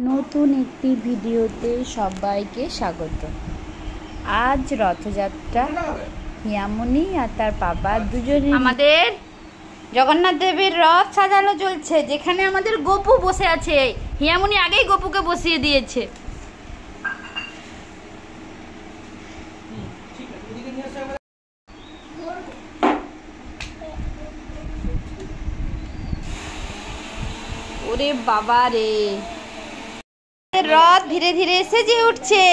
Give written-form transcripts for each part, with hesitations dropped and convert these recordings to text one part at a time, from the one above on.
নতুন একটি ভিডিওতে সবাইকে স্বাগত। আজ রথযাত্রা। হিয়ামনি আর তার বাবা দুজনে আমাদের জগন্নাথ দেবের রথ সাজানো চলছে, যেখানে আমাদের গোপু বসে আছে। হিয়ামনি আগেই গোপুকে বসিয়ে দিয়েছে। ওরে বাবা রে, রথ ধীরে ধীরে সেজে উঠছে।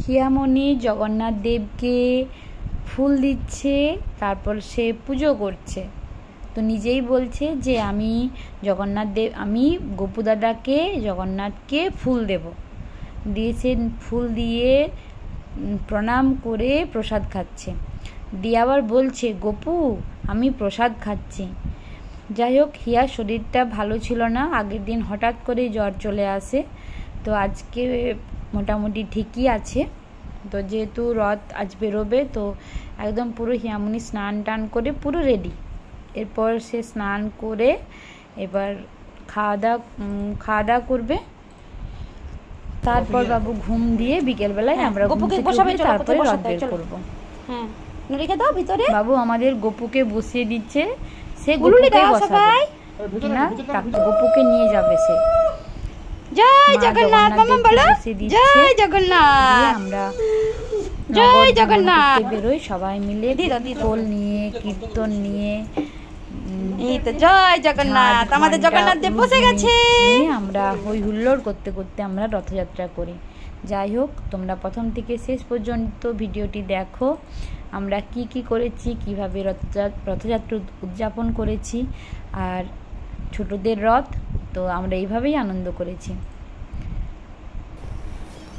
হিয়ামনি জগন্নাথ দেবকে ফুল দিচ্ছে, তারপর সে পুজো করছে। তো নিজেই বলছে যে আমি গোপু দাদাকে জগন্নাথকে ফুল দেব। দিয়েছে, ফুল দিয়ে প্রণাম করে প্রসাদ খাচ্ছে। দিয়ে আবার বলছে, গোপু আমি প্রসাদ খাচ্ছি। যাই হোক, হিয়ার শরীরটা ভালো ছিল না, আগের দিন হঠাৎ করে জ্বর চলে আসে। তো আজকে মোটামুটি ঠিকই আছে। তো যেহেতু রথ আজ বেরোবে, তো একদম পুরো হিয়ামনি স্নান টান করে পুরো রেডি। এরপর সে স্নান করে এবার খাওয়া দাওয়া করবে। তারপর বাবু ঘুম দিয়ে বিকেলবেলায় আমরা তারপরে রথ বের করবো। বাবু আমাদের গোপুকে বসিয়ে দিচ্ছে, সে গোপুকে গোপুকে নিয়ে যাবে সে। জয় জগন্নাথ মামা বলো, জয় জগন্নাথ। আমরা জয় জগন্নাথ বেরোই সবাই মিলে, ঢোল নিয়ে, কীর্তন নিয়ে। এই তো জয় জগন্নাথ, আমাদের জগন্নাথ দেব বসে গেছে। আমরা হই হুল্লোড় করতে করতে আমরা রথযাত্রা করি। যাই হোক, তোমরা প্রথম থেকে শেষ পর্যন্ত ভিডিওটি দেখো, আমরা কি কি করেছি, কিভাবে রথযাত্রা উদযাপন করেছি। আর ছোটদের রথ, তো আমরা এইভাবেই আনন্দ করেছি।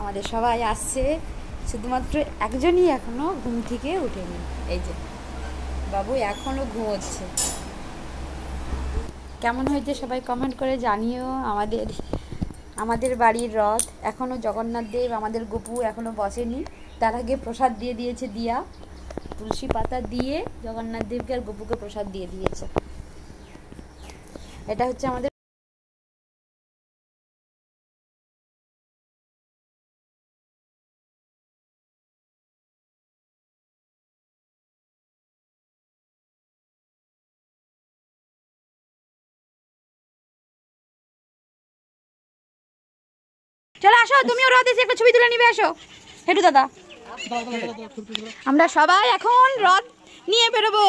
আমাদের সবাই আসছে, শুধুমাত্র একজনই এখনো ঘুম থেকে ওঠেনি। এই যে বাবু এখনো ঘুমোচ্ছে। কেমন হয়েছে সবাই কমেন্ট করে জানিও। আমাদের বাড়ির রথ এখনো জগন্নাথ দেব, আমাদের গোপু এখনো বসেনি। তার আগে প্রসাদ দিয়ে দিয়েছে দিয়া, তুলসী পাতা দিয়ে জগন্নাথ দেবকে আর গোপুকে প্রসাদ দিয়ে দিয়েছে। এটা হচ্ছে আমাদের চলো আসো, তুমিও রথ এসে একটা ছবি তুলে নিবে। আসো হেটু দাদা, আমরা সবাই এখন রথ নিয়ে বেরোবো।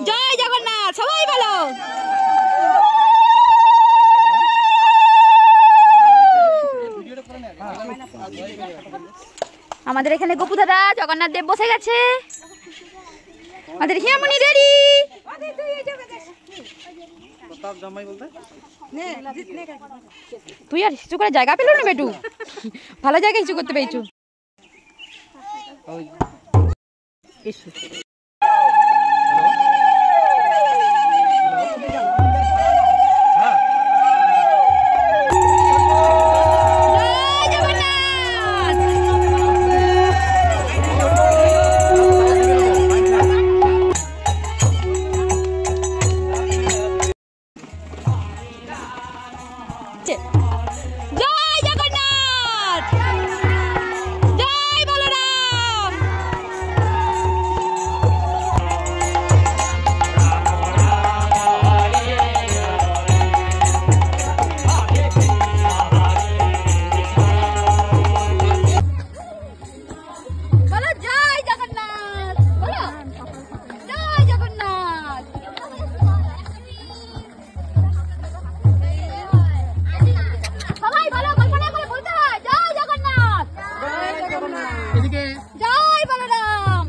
জয় জগন্নাথ সবাই বলো। আমাদের এখানে গোপু দাদা, জগন্নাথ দেব বসে গেছে। আমাদের হিয়ামনি রেডি। তুই আর কিছু করে জায়গা পেল না বেটু, ভালো জায়গায় কিছু করতে পেরেছু। জয় জগন্নাথ, জয় বলরাম। বলো জয় জগন্নাথ, বলো জয় জগন্নাথ। সবাই বলো, কল্পনা করে বলতে হয় জয় জগন্নাথ, জয় জগন্নাথ, এদিকে জয় বলরাম।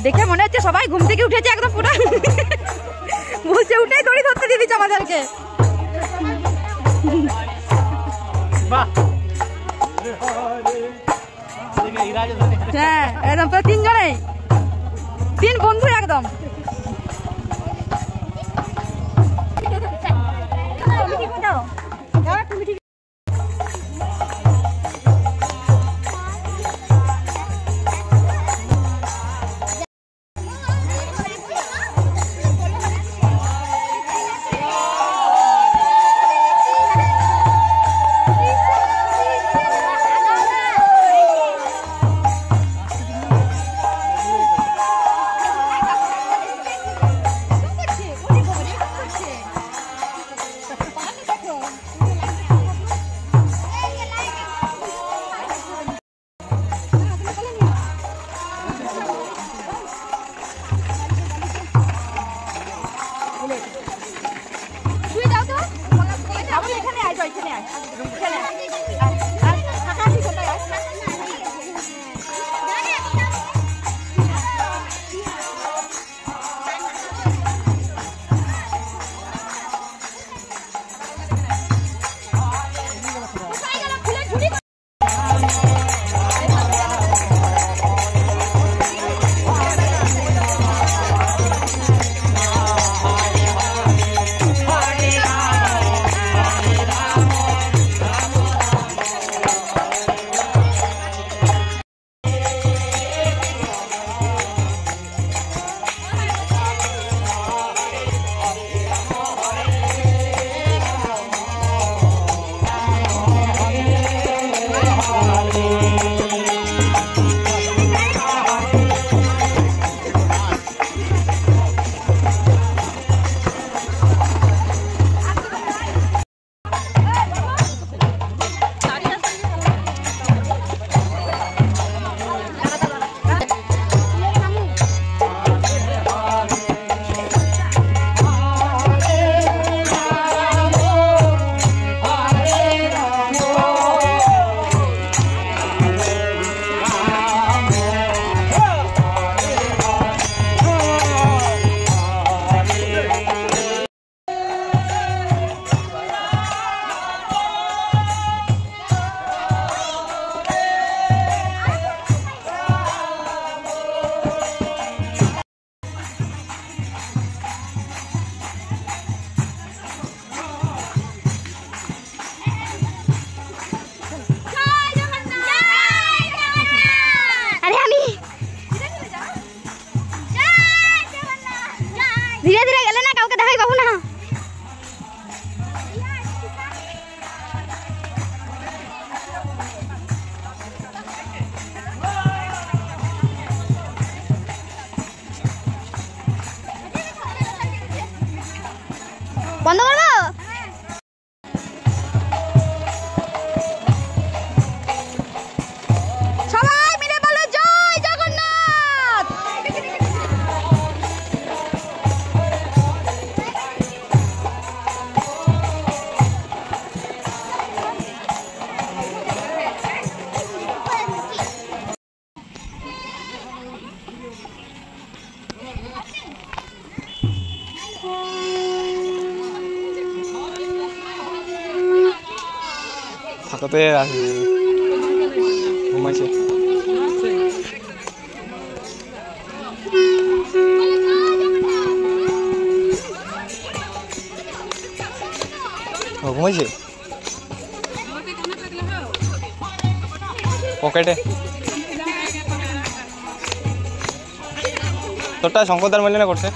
দেখে মনে হচ্ছে সবাই ঘুম থেকে উঠেছে একদম পুরো বলছে উঠেই দড়ি ধরতে দিয়ে দিচ্ছে আমাদেরকে। হ্যাঁ একদম তো তিনজনেই তিন বন্ধু একদম। ধীরে ধীরে গেলে না কাউকে দেখাই পাবো না। বন্ধ করবো? সবাই মিলে বলো জয় জগন্নাথ। থাকতে ঘুমাইছে ঘুমাইছে পকেটে তোরটা শঙ্করদার মিলে না করছে।